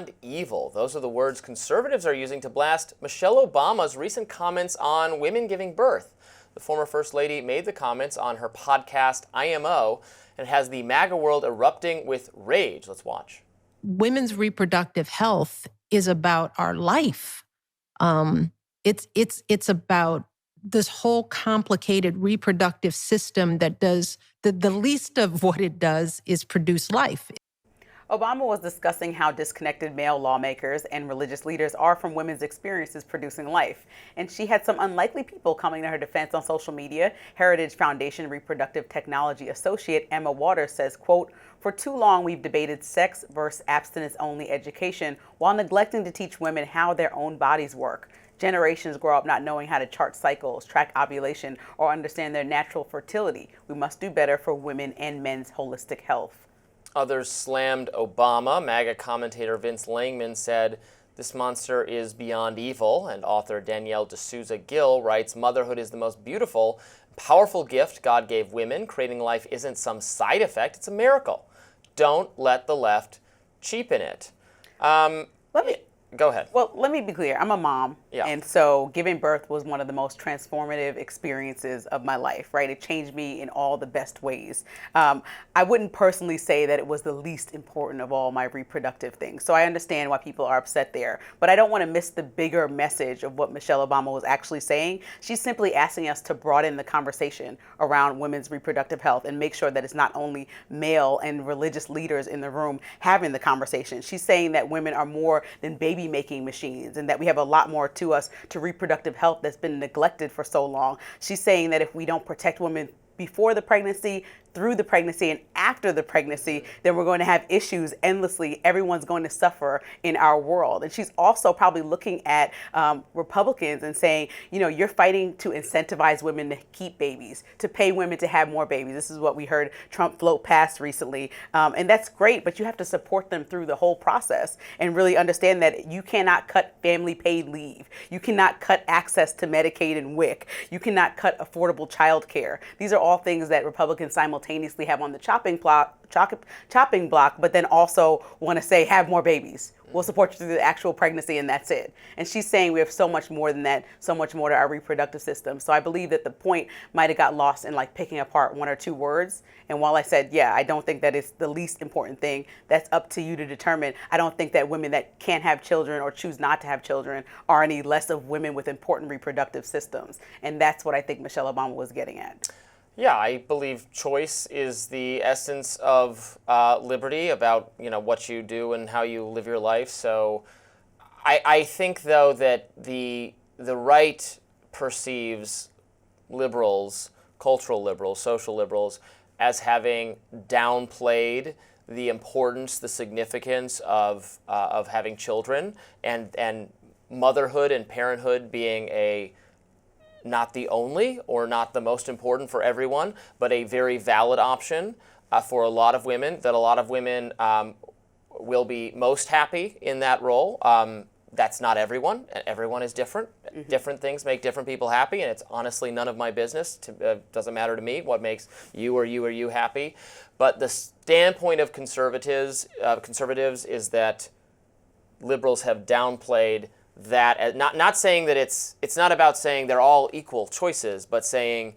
beyond evil. Those are the words conservatives are using to blast Michelle Obama's recent comments on women giving birth. The former First Lady made the comments on her podcast, IMO, and has the MAGA world erupting with rage. Let's watch. Women's reproductive health is about our life. It's about this whole complicated reproductive system that does, the least of what it does is produce life. Obama was discussing how disconnected male lawmakers and religious leaders are from women's experiences producing life. And she had some unlikely people coming to her defense on social media. Heritage Foundation Reproductive Technology Associate Emma Waters says, quote, "For too long, we've debated sex versus abstinence-only education while neglecting to teach women how their own bodies work. Generations grow up not knowing how to chart cycles, track ovulation, or understand their natural fertility. We must do better for women and men's holistic health." Others slammed Obama. MAGA commentator Vince Langman said, "This monster is beyond evil." And author Danielle D'Souza Gill writes, "Motherhood is the most beautiful, powerful gift God gave women. Creating life isn't some side effect, it's a miracle. Don't let the left cheapen it." Go ahead. Well, let me be clear. I'm a mom. Yeah. And so giving birth was one of the most transformative experiences of my life, right? It changed me in all the best ways. I wouldn't personally say that it was the least important of all my reproductive things. So I understand why people are upset there. But I don't want to miss the bigger message of what Michelle Obama was actually saying. She's simply asking us to broaden the conversation around women's reproductive health and make sure that it's not only male and religious leaders in the room having the conversation. She's saying that women are more than baby-making machines and that we have a lot more to us to reproductive health that's been neglected for so long. She's saying that if we don't protect women before the pregnancy, through the pregnancy, and after the pregnancy, then we're going to have issues endlessly. Everyone's going to suffer in our world. And she's also probably looking at Republicans and saying, you know, you're fighting to incentivize women to keep babies, to pay women to have more babies. This is what we heard Trump float past recently. And that's great, but you have to support them through the whole process and really understand that you cannot cut family paid leave. You cannot cut access to Medicaid and WIC. You cannot cut affordable child care. These are all things that Republicans simultaneously have on the chopping block, but then also want to say, have more babies. We'll support you through the actual pregnancy, and that's it. And she's saying we have so much more than that, so much more to our reproductive system. So I believe that the point might have got lost in like picking apart one or two words. And while I said, yeah, I don't think that it's the least important thing, that's up to you to determine. I don't think that women that can't have children or choose not to have children are any less of women with important reproductive systems. And that's what I think Michelle Obama was getting at. Yeah, I believe choice is the essence of liberty, about, you know, what you do and how you live your life. So I think, though, that the right perceives liberals, cultural liberals, social liberals, as having downplayed the importance, the significance of having children, and motherhood and parenthood being not the only or not the most important for everyone, but a very valid option for a lot of women, that a lot of women will be most happy in that role. That's not everyone. Everyone is different. Mm-hmm. Different things make different people happy, and it's honestly none of my business. Doesn't matter to me what makes you or you happy. But the standpoint of conservatives is that liberals have downplayed that, not saying that it's not about saying they're all equal choices, but saying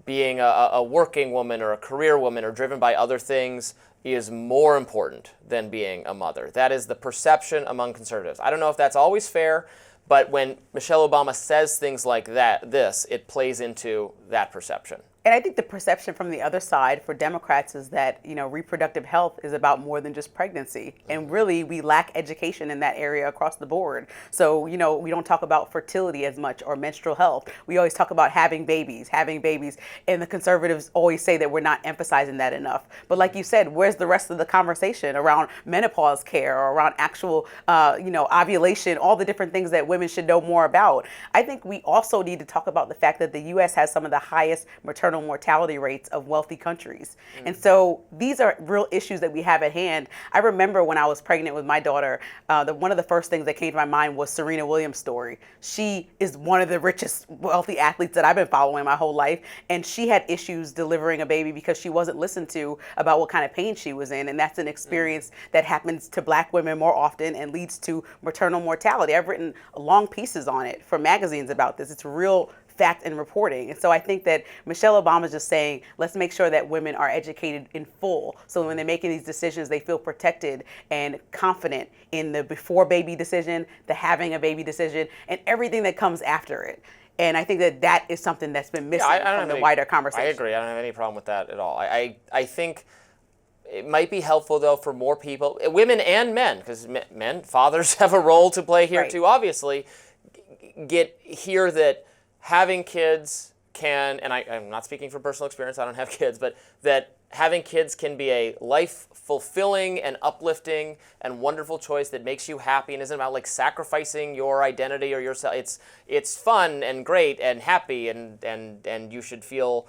being a working woman or a career woman or driven by other things is more important than being a mother. That is the perception among conservatives. I don't know if that's always fair, but when Michelle Obama says things like that, it plays into that perception. And I think the perception from the other side for Democrats is that, you know, reproductive health is about more than just pregnancy. And really, we lack education in that area across the board. So, you know, we don't talk about fertility as much or menstrual health. We always talk about having babies. And the conservatives always say that we're not emphasizing that enough. But like you said, where's the rest of the conversation around menopause care or around actual, ovulation, all the different things that women should know more about? I think we also need to talk about the fact that the U.S. has some of the highest maternal maternal mortality rates of wealthy countries. And so these are real issues that we have at hand. I remember when I was pregnant with my daughter, one of the first things that came to my mind was Serena Williams' story. She is one of the richest, wealthy athletes that I've been following my whole life. And she had issues delivering a baby because she wasn't listened to about what kind of pain she was in. And that's an experience that happens to Black women more often and leads to maternal mortality. I've written long pieces on it for magazines about this. It's real fact and reporting. And so I think that Michelle Obama is just saying, let's make sure that women are educated in full. So when they're making these decisions, they feel protected and confident in the before baby decision, the having a baby decision, and everything that comes after it. And I think that that is something that's been missing from the wider conversation. I agree. I don't have any problem with that at all. I think it might be helpful, though, for more people, women and men, because men, fathers have a role to play here, too, obviously, hear that having kids can, and I'm not speaking from personal experience, I don't have kids, but that having kids can be a life-fulfilling and uplifting and wonderful choice that makes you happy and isn't about like sacrificing your identity or yourself. It's fun and great and happy, and you should feel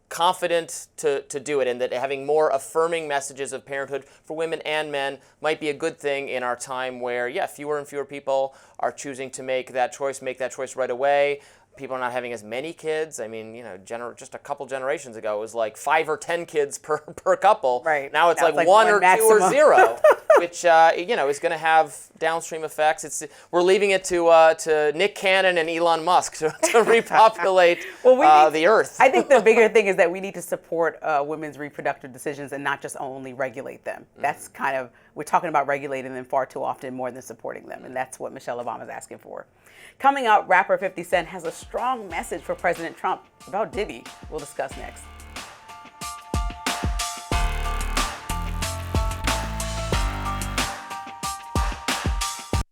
confident to do it, and that having more affirming messages of parenthood for women and men might be a good thing in our time where, fewer and fewer people are choosing to make that choice right away. People are not having as many kids. I mean, just a couple generations ago, it was like 5 or 10 kids per couple. Right. Now it's like 1 or 2 or 0, which is going to have downstream effects. We're leaving it to Nick Cannon and Elon Musk to repopulate the Earth. I think the bigger thing is that we need to support women's reproductive decisions and not just only regulate them. That's we're talking about regulating them far too often more than supporting them, and that's what Michelle Obama is asking for. Coming up, rapper 50 Cent has a strong message for President Trump about Diddy. We'll discuss next.